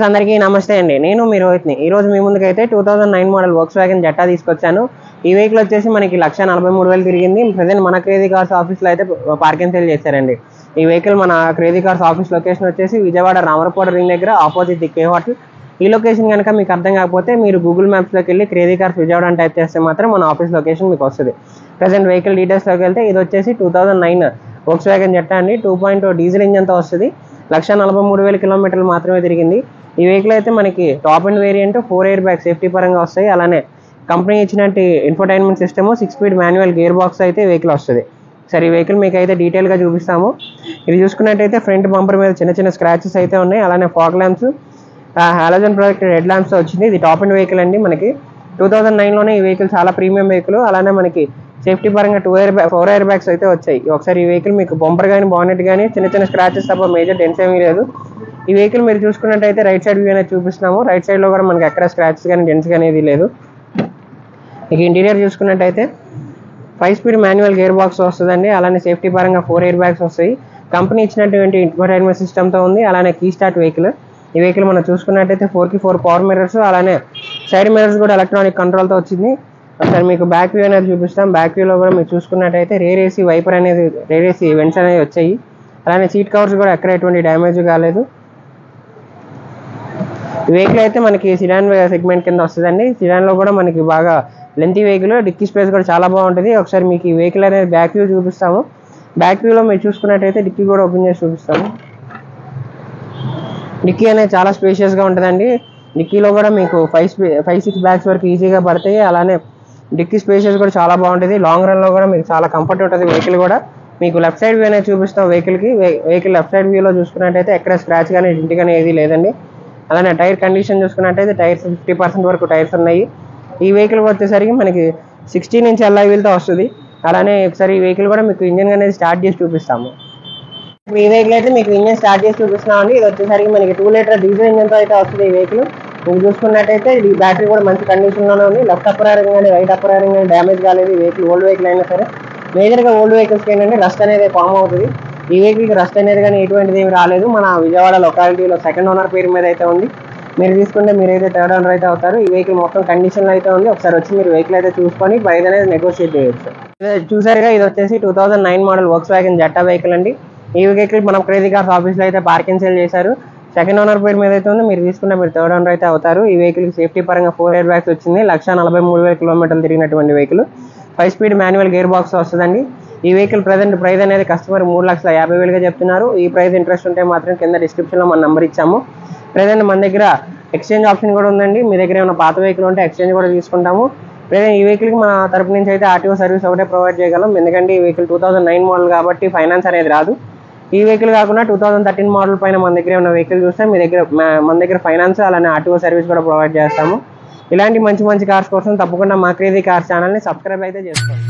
అందరికీ నమస్తే అండి. నేను మీ రోహిత్ని. ఈ రోజు మీ ముందుకైతే 2009 మోడల్ Volkswagen Jetta తీసుకొచ్చాను. ఈ వెహికల్ వచ్చేసి మనకి 1,43,000 తిరిగింది. ప్రెజెంట్ మన క్రేజీ కార్స్ ఆఫీస్లో అయితే పార్కింగ్ సేల్ చేశారండి. ఈ వెహికల్ మన క్రేజీ కార్స్ ఆఫీస్ లొకేషన్ వచ్చేసి విజయవాడ రామరకోట రింగ్ దగ్గర ఆపోజిట్ ది కే హోటల్. ఈ లొకేషన్ కనుక మీకు అర్థం కాకపోతే మీరు గూగుల్ మ్యాప్స్లోకి వెళ్ళి క్రేజీ కార్స్ విజయవాడ అని టైప్ చేస్తే మాత్రం మన ఆఫీస్ లొకేషన్ మీకు వస్తుంది. ప్రెజెంట్ వెహికల్ డీటెయిల్స్లోకి వెళ్తే ఇది వచ్చేసి 2009 Volkswagen Jetta అండి. 2.0 డీజిల్ ఇంజన్తో వస్తుంది. 1,43,000 కిలోమీటర్లు మాత్రమే తిరిగింది. ఈ వెహికల్ అయితే మనకి top and variant 4 air bag safety పరంగా వస్తాయి. అలానే కంపెనీ ఇచ్చినట్టు infotainment system 6 speed manual gear box అయితే వెహికల్ వస్తుంది. సరే ఈ వెహికల్ మీకు అయితే డీటెయిల్గా చూపిస్తాము. ఇది చూసుకున్నట్టయితే ఫ్రంట్ బంపర్ మీద చిన్న చిన్న స్క్రాచెస్ అయితే ఉన్నాయి. అలానే fog lamps halogen projected head lamps వచ్చింది. ఇది టాప్ అండ్ వెహికల్ అండి. మనకి 2009లోనే ఈ వెహికల్ చాలా ప్రీమియం వెహికల్. అలానే మనకి సేఫ్టీ పరంగా 4 ఎయిర్ బ్యాగ్స్ అయితే వచ్చాయి. ఒకసారి ఈ వెహికల్ మీకు బంపర్ కానీ బానెట్ కానీ చిన్న చిన్న స్క్రాచెస్ తప్ప మేజర్ డెన్స్ ఏమీ లేదు. ఈ వెహికల్ మీరు చూసుకున్నట్టయితే రైట్ సైడ్ వ్యూ అనేది చూపిస్తున్నాము. రైట్ సైడ్లో కూడా మనకి ఎక్కడ స్క్రాచెస్ కానీ డెన్స్ కానీ ఏది లేదు. ఇక ఇంటీరియర్ చూసుకున్నట్టయితే 5 స్పీడ్ మాన్యువల్ గేర్ బాక్స్ వస్తుందండి. అలానే సేఫ్టీ పరంగా 4 ఎయిర్ బ్యాగ్స్ వస్తాయి. కంపెనీ ఇచ్చినటువంటి ఇన్ఫోటైన్మెంట్ సిస్టమ్తో ఉంది. అలానే కీ స్టార్ట్ వెహికల్. ఈ వెహికల్ మనం చూసుకున్నట్టయితే 4x4 పవర్ మిర్రర్స్, అలానే సైడ్ మిర్రర్స్ కూడా ఎలక్ట్రానిక్ కంట్రోల్తో వచ్చింది. ఒకసారి మీకు బ్యాక్ వ్యూ అనేది చూపిస్తాం. బ్యాక్ వ్యూలో కూడా మీరు చూసుకున్నట్టయితే రేర్ ఏసీ వైపర్ అనేది రేర్ ఏసీ వెంట్స్ అనేవి వచ్చాయి. అలానే సీట్ కవర్స్ కూడా ఎక్కడ ఎటువంటి డ్యామేజ్ కాలేదు. ఈ వెహికల్ అయితే మనకి సిడాన్ సెగ్మెంట్ కింద వస్తుందండి. సిడాన్లో కూడా మనకి బాగా లెంతీ వెహికల్, డిక్కీ స్పేస్ కూడా చాలా బాగుంటుంది. ఒకసారి మీకు ఈ వెహికల్ అనేది బ్యాక్ వ్యూ చూపిస్తాము. బ్యాక్ వ్యూలో మీరు చూసుకున్నట్టయితే డిక్కీ కూడా ఓపెన్ చేసి చూపిస్తాము. డిక్కీ అనేది చాలా స్పేషియస్గా ఉంటుందండి. డిక్కీలో కూడా మీకు 5-6 బ్యాగ్స్ వరకు ఈజీగా పడతాయి. అలానే డిక్కీ స్పేషియస్ కూడా చాలా బాగుంటుంది. లాంగ్ రన్లో కూడా మీకు చాలా కంఫర్ట్ ఉంటుంది. వెహికల్ కూడా మీకు లెఫ్ట్ సైడ్ వ్యూ అనేది చూపిస్తాం. వెహికల్ లెఫ్ట్ సైడ్ వ్యూలో చూసుకున్నట్టయితే ఎక్కడ స్క్రాచ్ కానీ డింట్ కానీ ఏది లేదండి. అలానే టైర్ కండిషన్ చూసుకున్నట్టయితే టైర్స్ 50% వరకు టైర్స్ ఉన్నాయి. ఈ వెహికల్ వచ్చేసరికి మనకి 16 ఇంచ్ అల్లాయ్ వీల్తో వస్తుంది. అలానే ఒకసారి ఈ వెహికల్ కూడా మీకు ఇంజన్ అనేది స్టార్ట్ చేసి చూపిస్తాము. ఈ వెహికల్ అయితే మీకు ఇంజన్ స్టార్ట్ చేసి చూపిస్తున్నామండి. ఇది వచ్చేసరికి మనకి 2 లీటర్ డీజిల్ ఇంజన్తో అయితే వస్తుంది. ఈ వెహికల్ మీకు చూసుకున్నట్టయితే ఈ బ్యాటరీ కూడా మంచి కండిషన్లోనే ఉంది. లెఫ్ట్ అప్పర్ ఐరింగ్ కానీ రైట్ అప్పర్ ఐరింగ్ కానీ డ్యామేజ్ కాలేదు. ఈ వెహికల్ ఓల్డ్ వెహికల్ అయినా సరే మేజర్గా ఓల్డ్ వెహికల్స్కి ఏంటంటే రస్ట్ అనేది ఫామ్ అవుతుంది. ఈ వెహికల్కి రస్ట్ అనేది కానీ ఎటువంటిది ఏమి రాలేదు. మన విజయవాడ లొకాలిటీలో సెకండ్ ఓనర్ పేరు మీద అయితే ఉంది. మీరు తీసుకుంటే మీరైతే థర్డ్ ఓనర్ అయితే అవుతారు. ఈ వెహికల్ మొత్తం కండిషన్లో అయితే ఉంది. ఒకసారి వచ్చి మీరు వెహికల్ అయితే చూసుకొని ప్రైస్ అనేది నెగోషియేట్ చేయొచ్చు. చూసారుగా ఇది వచ్చేసి 2009 మోడల్ Volkswagen Jetta వెహికల్ అండి. ఈ వెహికల్ మనం క్రేజీ కార్స్ ఆఫీస్లో అయితే పార్కింగ్ సేల్ చేశారు. సెకండ్ ఓనర్ పేరు మీద అయితే ఉంది. మీరు తీసుకుంటే మీరు థర్డ్ ఓనర్ అయితే అవుతారు. ఈ వెహికల్కి సేఫ్టీ పరంగా 4 ఎయిర్ బ్యాగ్స్ వచ్చింది. 1,43,000 కిలోమీటర్లు తిరిగినటువంటి vehicle. 5 speed manual gear box వస్తుందండి. ఈ వెహికల్ ప్రెజెంట్ ప్రైస్ అనేది కస్టమర్ 3,50,000గా చెప్తున్నారు. ఈ ప్రైస్ ఇంట్రెస్ట్ ఉంటే మాత్రం కింద డిస్క్రిప్షన్లో మన నెంబర్ ఇచ్చాము. ప్రెజెంట్ మన దగ్గర ఎక్స్చేంజ్ ఆప్షన్ కూడా ఉందండి. మీ దగ్గర ఏమైనా పాత వెహికల్ ఉంటే ఎక్స్చేంజ్ కూడా తీసుకుంటాము. ప్రెజెంట్ ఈ వెహికల్కి మన తరపు నుంచి అయితే ఆర్టీఓ సర్వీస్ ఒకటే ప్రొవైడ్ చేయగలం. ఎందుకంటే ఈ వెహికల్ 2009 మోడల్ కాబట్టి ఫైనాన్స్ అనేది రాదు. ఈ వెహికల్ కాకుండా 2013 మోడల్ పైన మన దగ్గర ఉన్న వెహికల్ చూస్తే మన దగ్గర ఫైనాన్స్ అలానే ఆర్టీఓ సర్వీస్ కూడా ప్రొవైడ్ చేస్తాము. ఇలాంటి మంచి మంచి కార్స్ కోసం తప్పకుండా మా క్రేజీ కార్స్ ఛానల్ని సబ్స్క్రైబ్ అయితే చేసుకోండి.